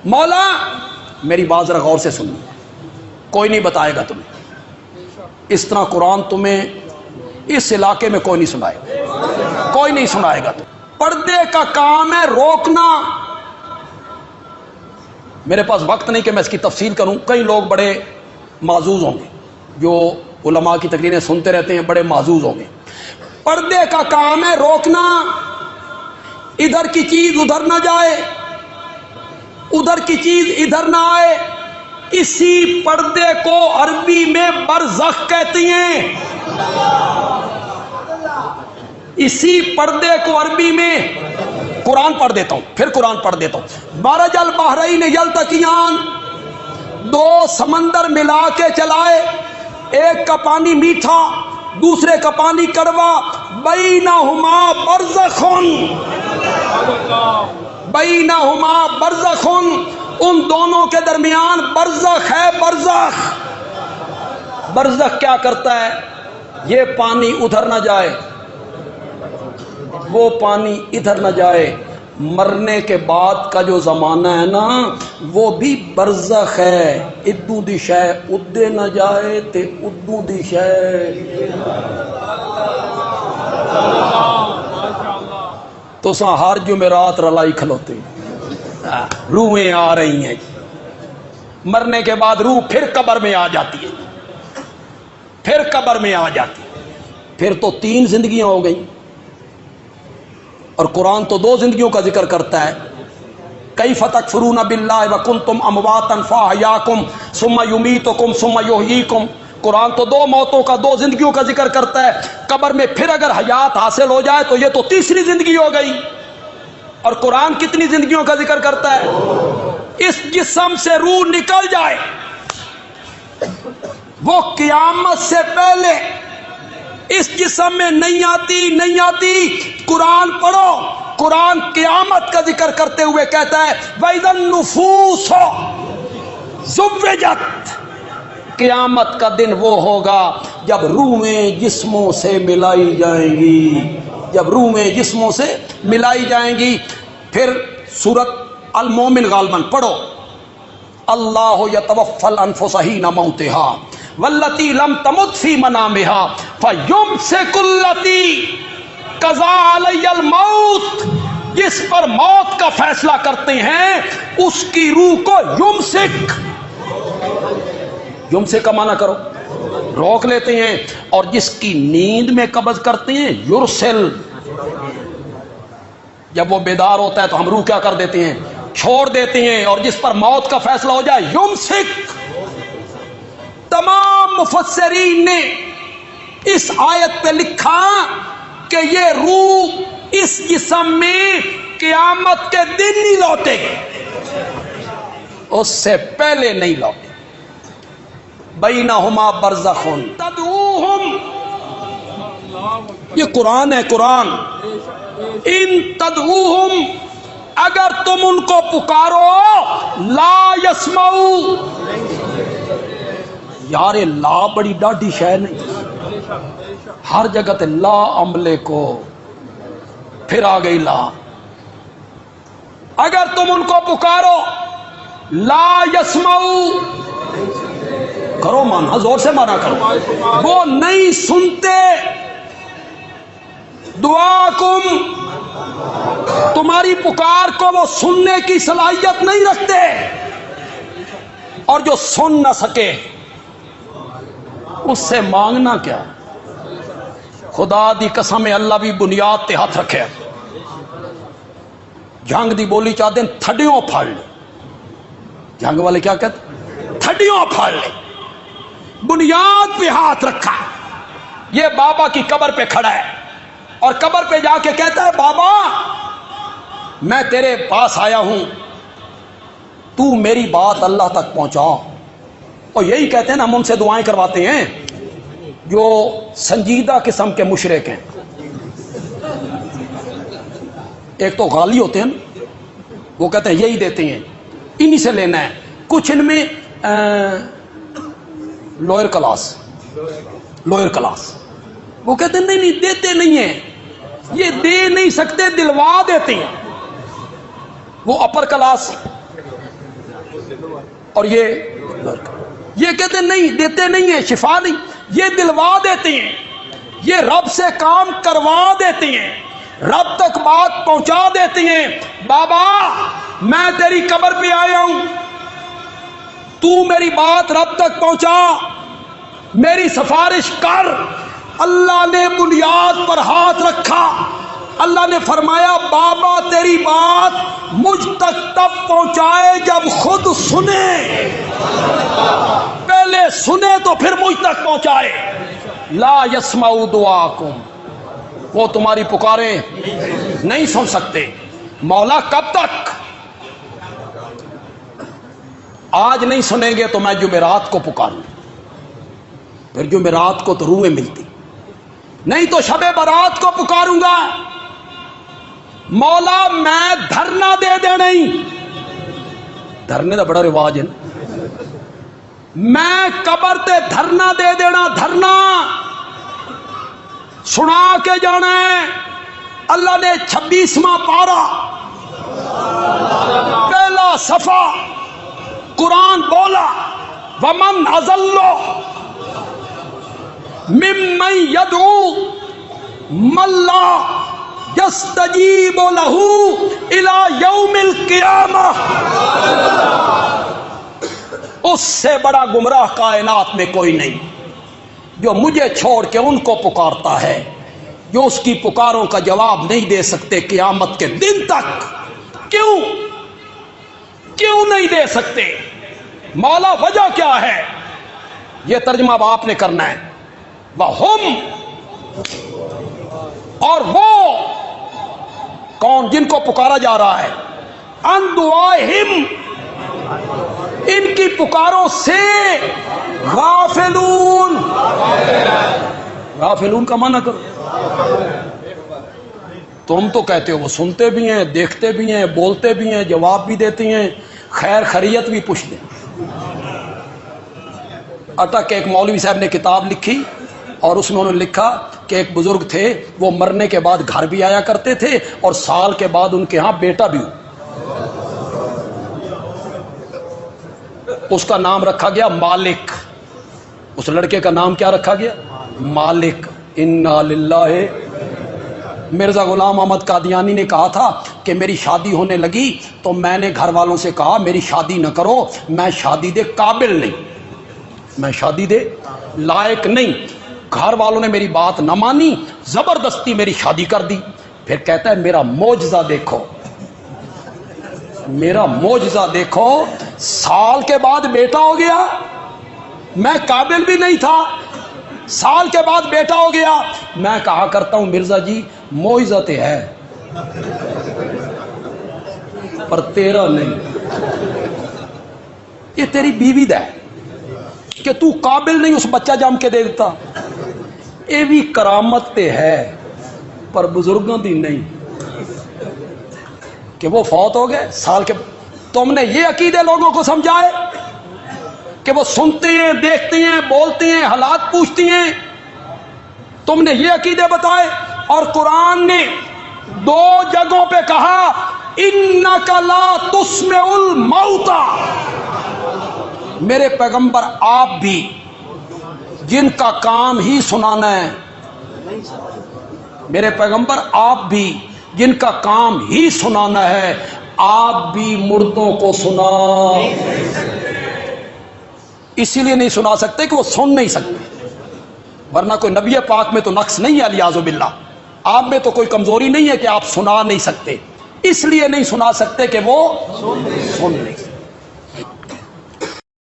مولا میری بات ذرا غور سے سنو، کوئی نہیں بتائے گا تمہیں، اس طرح قرآن تمہیں اس علاقے میں کوئی نہیں سنائے گا، کوئی نہیں سنائے گا تمہیں۔ پردے کا کام ہے روکنا۔ میرے پاس وقت نہیں کہ میں اس کی تفصیل کروں، کئی لوگ بڑے معزوز ہوں گے جو علماء کی تقریریں سنتے رہتے ہیں، بڑے معزوز ہوں گے۔ پردے کا کام ہے روکنا، ادھر کی چیز ادھر نہ جائے، ادھر کی چیز ادھر نہ آئے۔ اسی پردے کو عربی میں برزخ کہتی ہیں، اسی پردے کو عربی میں، قرآن پڑھ دیتا ہوں، پھر قرآن پڑھ دیتا ہوں۔ مرج البحرین یلتقیان، دو سمندر ملا کے چلائے، ایک کا پانی میٹھا دوسرے کا پانی کڑوا، بینہما برزخن، بینہما برزخن، ان دونوں کے درمیان برزخ ہے۔ برزخ، برزخ کیا کرتا ہے؟ یہ پانی ادھر نہ جائے، وہ پانی ادھر نہ جائے۔ مرنے کے بعد کا جو زمانہ ہے نا وہ بھی برزخ ہے، ادو دی شے ادے نہ جائے تے ادو دی شے۔ تو سا ہر جمعرات رلائی کھلوتے، روحیں آ رہی ہیں، مرنے کے بعد روح پھر قبر میں آ جاتی ہے، پھر قبر میں آ جاتی ہے، پھر تو 3 زندگیاں ہو گئیں، اور قرآن تو 2 زندگیوں کا ذکر کرتا ہے۔ کیف تکفرون باللہ وکنتم امواتا فاحیاکم ثم یمیتکم ثم یحییکم، قرآن تو 2 موتوں کا، 2 زندگیوں کا ذکر کرتا ہے۔ قبر میں پھر اگر حیات حاصل ہو جائے تو یہ تو 3ری زندگی ہو گئی۔ اور قرآن کتنی زندگیوں کا ذکر کرتا ہے؟ اس جسم سے روح نکل جائے، وہ قیامت سے پہلے اس جسم میں نہیں آتی۔ قرآن پڑھو، قرآن قیامت کا ذکر کرتے ہوئے کہتا ہے وَإِذَا النُّفُوسُ زُوِّجَتْ، قیامت کا دن وہ ہوگا جب روحیں جسموں سے ملائی جائیں گی، جب روحیں جسموں سے ملائی جائیں گی۔ پھر سورۃ المومن غالباً پڑھو، اللہ یتوفی الانفس حین موتها والتی لم تمت فی منامها فیمسک التی قضا علی الموت، جس پر موت کا فیصلہ کرتے ہیں اس کی روح کو یمسک، یمسک کا معنی کرو روک لیتے ہیں، اور جس کی نیند میں قبض کرتے ہیں یرسل، جب وہ بیدار ہوتا ہے تو ہم روح کیا کر دیتے ہیں؟ چھوڑ دیتے ہیں، اور جس پر موت کا فیصلہ ہو جائے یمسک۔ تمام مفسرین نے اس آیت پہ لکھا کہ یہ روح اس جسم میں قیامت کے دن نہیں لوٹے گی، اس سے پہلے نہیں لوٹے۔ بینہما برزخن تدعوہم، یہ قرآن ہے، قرآن، ان تدعوہم، اگر تم ان کو پکارو لا یسمعو، یار لا بڑی ڈاڈی شے نہیں، ہر جگہ تے لا عملے کو، پھر آ گئی لا، اگر تم ان کو پکارو لا یسمعو، کرو مانا، زور سے مانا کرو، وہ نہیں سنتے، دعاکم، تمہاری پکار کو وہ سننے کی صلاحیت نہیں رکھتے، اور جو سن نہ سکے اس سے مانگنا کیا؟ خدا دی قسم اللہ بھی بنیاد تے ہاتھ رکھے، جنگ دی بولی چاہتے ہیں تھڈیوں پھاڑ لے، جنگ والے کیا کہتے؟ تھڈیوں پھاڑ لے، بنیاد پہ ہاتھ رکھا۔ یہ بابا کی قبر پہ کھڑا ہے اور قبر پہ جا کے کہتا ہے بابا میں تیرے پاس آیا ہوں، تو میری بات اللہ تک پہنچا۔ اور یہی کہتے ہیں نا، ہم ان سے دعائیں کرواتے ہیں جو سنجیدہ قسم کے مشرک ہیں۔ ایک تو غالی ہوتے ہیں نا، وہ کہتے ہیں یہی دیتے ہیں، انہی سے لینا ہے۔ کچھ ان میں لوئر کلاس، وہ کہتے ہیں نہیں دیتے نہیں ہیں، یہ دے نہیں سکتے، دلوا دیتے ہیں۔ وہ اپر کلاس اور یہ کہتے نہیں، دیتے نہیں ہیں شفا نہیں، یہ دلوا دیتے ہیں، یہ رب سے کام کروا دیتے ہیں، رب تک بات پہنچا دیتے ہیں۔ بابا میں تیری قبر پہ آیا ہوں، تو میری بات رب تک پہنچا، میری سفارش کر۔ اللہ نے بنیاد پر ہاتھ رکھا، اللہ نے فرمایا بابا تیری بات مجھ تک تب پہنچائے جب خود سنے، پہلے سنے تو پھر مجھ تک پہنچائے۔ لا یسمع دعاکم، وہ تمہاری پکاریں نہیں سن سکتے۔ مولا کب تک؟ آج نہیں سنیں گے تو میں جمعرات کو پکاروں، پھر جمعرات کو تو روحیں ملتی، نہیں تو شب برات کو پکاروں گا۔ مولا میں دھرنا دے دے، نہیں دھرنے کا بڑا رواج ہے نا، میں قبر تے دھرنا دے دینا، دھرنا سنا کے جانا ہے۔ اللہ نے 26واں پارہ پہلا صفحہ قرآن بولا، ومن اضل ممن يدعو من لا يستجيب له الى يوم القيامة، اس سے بڑا گمراہ کائنات میں کوئی نہیں جو مجھے چھوڑ کے ان کو پکارتا ہے، جو اس کی پکاروں کا جواب نہیں دے سکتے قیامت کے دن تک۔ کیوں نہیں دے سکتے؟ مولا وجہ کیا ہے؟ یہ ترجمہ اب آپ نے کرنا ہے۔ وَهُمْ، اور وہ کون جن کو پکارا جا رہا ہے، عن دعائہم، ان کی پکاروں سے غافلون، غافلون کا معنی کرو۔ تم تو کہتے ہو وہ سنتے بھی ہیں، دیکھتے بھی ہیں، بولتے بھی ہیں، جواب بھی دیتے ہیں، خیر خیریت بھی پوچھتے ہیں۔ اٹک ایک مولوی صاحب نے کتاب لکھی اور اس میں انہوں نے لکھا کہ ایک بزرگ تھے، وہ مرنے کے بعد گھر بھی آیا کرتے تھے اور سال کے بعد ان کے ہاں بیٹا بھی ہو۔ اس کا نام رکھا گیا مالک، اس لڑکے کا نام کیا رکھا گیا؟ مالک۔ انا للہ۔ مرزا غلام احمد قادیانی نے کہا تھا کہ میری شادی ہونے لگی تو میں نے گھر والوں سے کہا میری شادی نہ کرو، میں شادی دے قابل نہیں، میں شادی دے لائق نہیں۔ گھر والوں نے میری بات نہ مانی، زبردستی میری شادی کر دی۔ پھر کہتا ہے میرا معجزہ دیکھو، میرا معجزہ دیکھو، سال کے بعد بیٹا ہو گیا، میں قابل بھی نہیں تھا، سال کے بعد بیٹا ہو گیا۔ میں کہا کرتا ہوں مرزا جی معجزہ تے ہے پر تیرا نہیں، یہ تیری بیوی دا ہے کہ تو قابل نہیں اس بچہ جم کے دے دیتا، یہ بھی کرامت تے ہے پر بزرگوں دی نہیں کہ وہ فوت ہو گئے سال کے۔ تم نے یہ عقیدے لوگوں کو سمجھائے کہ وہ سنتے ہیں، دیکھتے ہیں، بولتے ہیں، حالات پوچھتے ہیں، تم نے یہ عقیدے بتائے۔ اور قرآن نے 2 جگہوں پہ کہا انک لا تسمع الموتى، میرے پیغمبر آپ بھی جن کا کام ہی سنانا ہے، میرے پیغمبر آپ بھی جن کا کام ہی سنانا ہے، آپ بھی مردوں کو سنا، اسی لیے نہیں سنا سکتے کہ وہ سن نہیں سکتے، ورنہ کوئی نبی پاک میں تو نقص نہیں ہے الیاذ باللہ، آپ میں تو کوئی کمزوری نہیں ہے کہ آپ سنا نہیں سکتے، اس لیے نہیں سنا سکتے کہ وہ سن نہیں سکتے۔